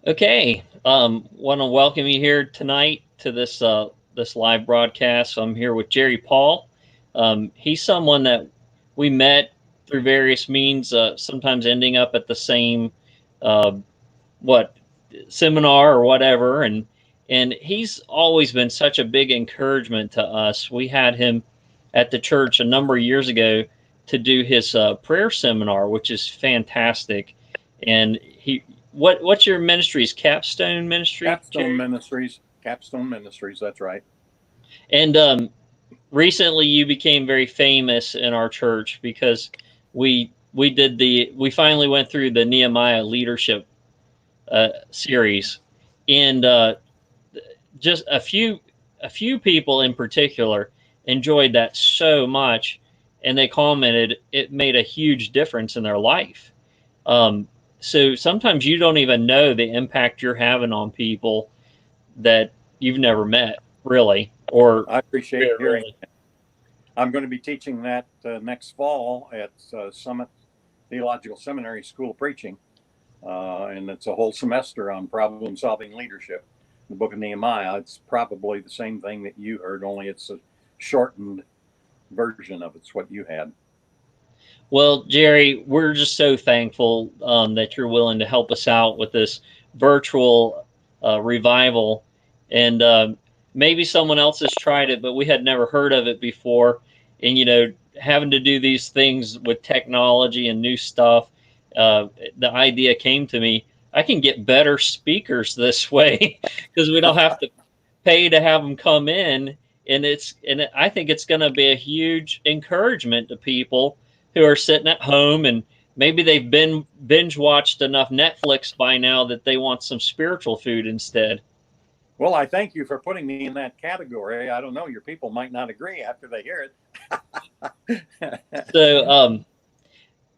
Okay, want to welcome you here tonight to this live broadcast. I'm here with Jerry Paul. He's someone that we met through various means, sometimes ending up at the same uh, what seminar or whatever, and he's always been such a big encouragement to us. We had him at the church a number of years ago to do his prayer seminar, which is fantastic. And what's your ministry's Capstone Ministry, Capstone Jerry? Ministries. Capstone Ministries. That's right. And recently, you became very famous in our church because we finally went through the Nehemiah leadership series, and just a few people in particular enjoyed that so much, and they commented it made a huge difference in their life. Um, so sometimes you don't even know the impact you're having on people that you've never met, really, or I appreciate very hearing. rarely. I'm going to be teaching that next fall at Summit Theological Seminary School of Preaching, and it's a whole semester on problem-solving leadership. The Book of Nehemiah. It's probably the same thing that you heard, only it's a shortened version of it's what you had. Well, Jerry, we're just so thankful that you're willing to help us out with this virtual revival. And maybe someone else has tried it, but we had never heard of it before. And, having to do these things with technology and new stuff, the idea came to me. I can get better speakers this way because we don't have to pay to have them come in, I think it's going to be a huge encouragement to people who are sitting at home, and maybe they've been binge watched enough Netflix by now that they want some spiritual food instead. Well, I thank you for putting me in that category. I don't know, your people might not agree after they hear it. So,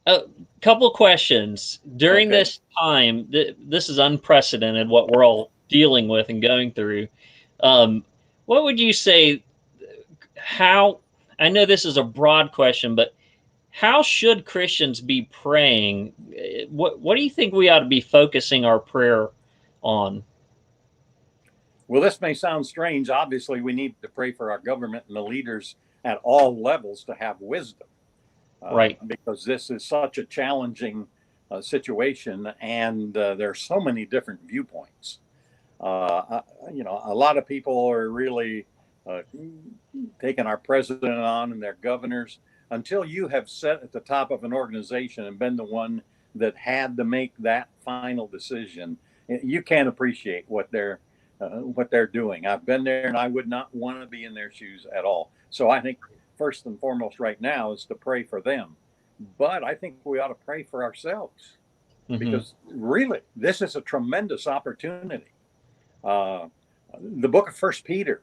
a couple questions during Okay. this time. This is unprecedented what we're all dealing with and going through. Um, what would you say? How I know this is a broad question, but how should Christians be praying? What do you think we ought to be focusing our prayer on? Well, this may sound strange. Obviously, we need to pray for our government and the leaders at all levels to have wisdom, Right. because this is such a challenging situation, and there are so many different viewpoints. A lot of people are really uh, taking our president on and their governors. Until you have sat at the top of an organization and been the one that had to make that final decision, you can't appreciate what they're doing. I've been there, and I would not want to be in their shoes at all. So I think first and foremost right now is to pray for them. But I think we ought to pray for ourselves, Mm-hmm. because really this is a tremendous opportunity. Uh, the book of First Peter,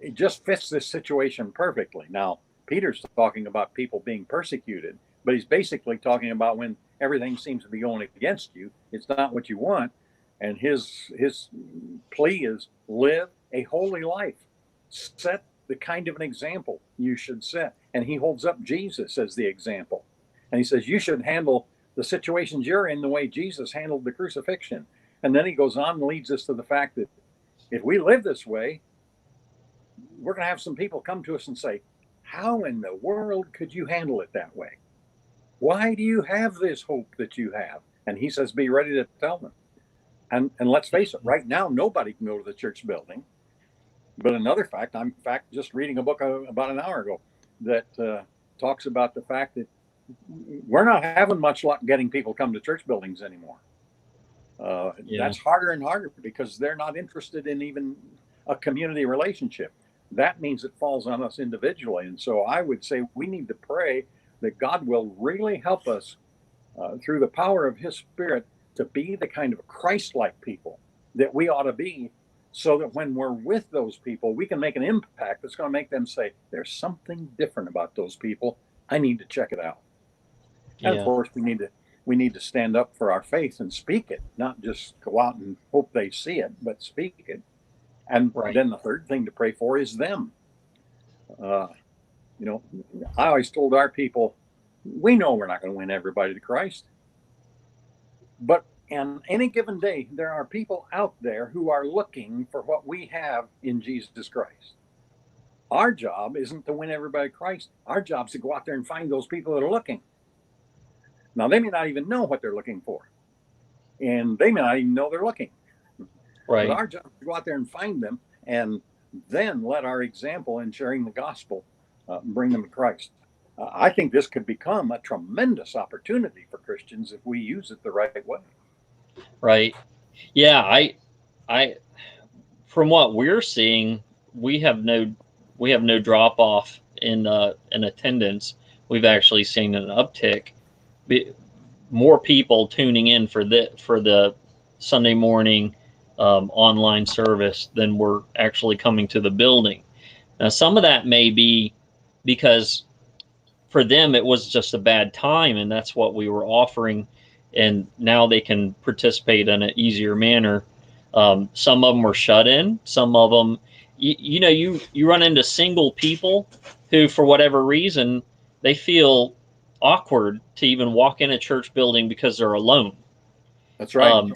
it just fits this situation perfectly. Now, Peter's talking about people being persecuted, but he's basically talking about when everything seems to be going against you, it's not what you want. And his plea is live a holy life, set the kind of an example you should set. And he holds up Jesus as the example. And he says, you should handle the situations you're in the way Jesus handled the crucifixion. And then he goes on and leads us to the fact that if we live this way, we're going to have some people come to us and say, how in the world could you handle it that way? Why do you have this hope that you have? And he says, be ready to tell them. And let's face it, right now, nobody can go to the church building. But another fact, I'm in fact just reading a book about an hour ago that talks about the fact that we're not having much luck getting people come to church buildings anymore. Yeah. That's harder and harder because they're not interested in even a community relationship. That means it falls on us individually. And so I would say we need to pray that God will really help us through the power of His Spirit to be the kind of Christ like people that we ought to be, so that when we're with those people, we can make an impact that's going to make them say, there's something different about those people. I need to check it out. And of Yeah. course, we need to stand up for our faith and speak it, not just go out and hope they see it, but speak it. And Right. then the third thing to pray for is them. Uh, you know, I always told our people, we know we're not going to win everybody to Christ, but And any given day, there are people out there who are looking for what we have in Jesus Christ. Our job isn't to win everybody to Christ. Our job is to go out there and find those people that are looking. Now, they may not even know what they're looking for, and they may not even know they're looking. Right. But our job is to go out there and find them, and then let our example in sharing the gospel bring them to Christ. I think this could become a tremendous opportunity for Christians if we use it the right way. Right. Yeah. I, from what we're seeing, we have no drop off in attendance. We've actually seen an uptick. More people tuning in for the Sunday morning online service than were actually coming to the building. Now, some of that may be because for them it was just a bad time, and that's what we were offering, and now they can participate in an easier manner. Some of them were shut in. Some of them, you run into single people who, for whatever reason, they feel awkward to even walk in a church building because they're alone. That's right.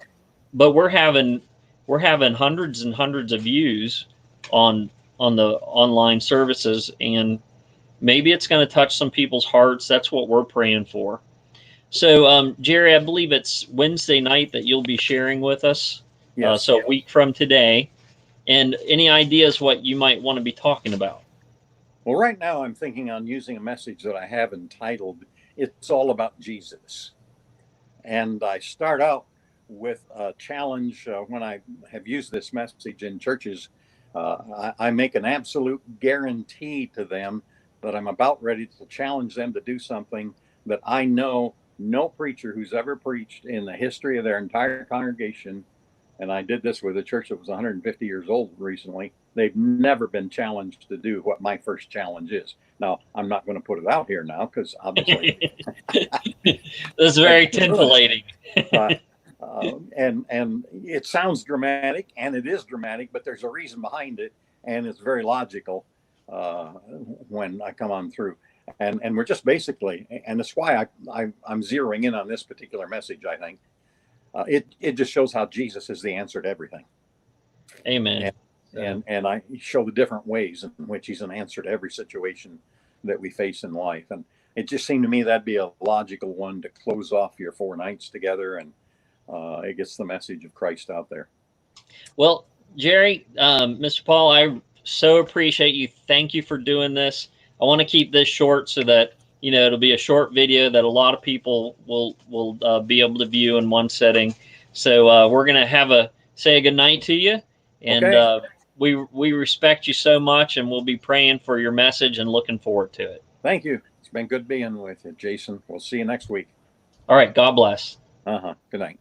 But we're having hundreds and hundreds of views on the online services, and maybe it's going to touch some people's hearts. That's what we're praying for. So, Jerry, I believe it's Wednesday night that you'll be sharing with us. Yes. So a week from today. And any ideas what you might want to be talking about? Well, right now I'm thinking on using a message that I have entitled, "It's All About Jesus." And I start out with a challenge when I have used this message in churches. I make an absolute guarantee to them that I'm about ready to challenge them to do something that I know no preacher who's ever preached in the history of their entire congregation, and I did this with a church that was 150 years old recently, they've never been challenged to do what my first challenge is. Now, I'm not going to put it out here now because obviously that's very titillating. And it sounds dramatic, and it is dramatic, but there's a reason behind it, and it's very logical when I come on through. And we're just basically, and that's why I'm zeroing in on this particular message, I think. It just shows how Jesus is the answer to everything. Amen. And I show the different ways in which he's an answer to every situation that we face in life. And it just seemed to me that'd be a logical one to close off your 4 nights together, and it gets the message of Christ out there. Well, Jerry, Mr. Paul, I so appreciate you. Thank you for doing this. I want to keep this short so that it'll be a short video that a lot of people will be able to view in one setting. So we're going to say a good night to you, and okay. We respect you so much, and we'll be praying for your message and looking forward to it. Thank you. It's been good being with you, Jason. We'll see you next week. All right. God bless. Good night.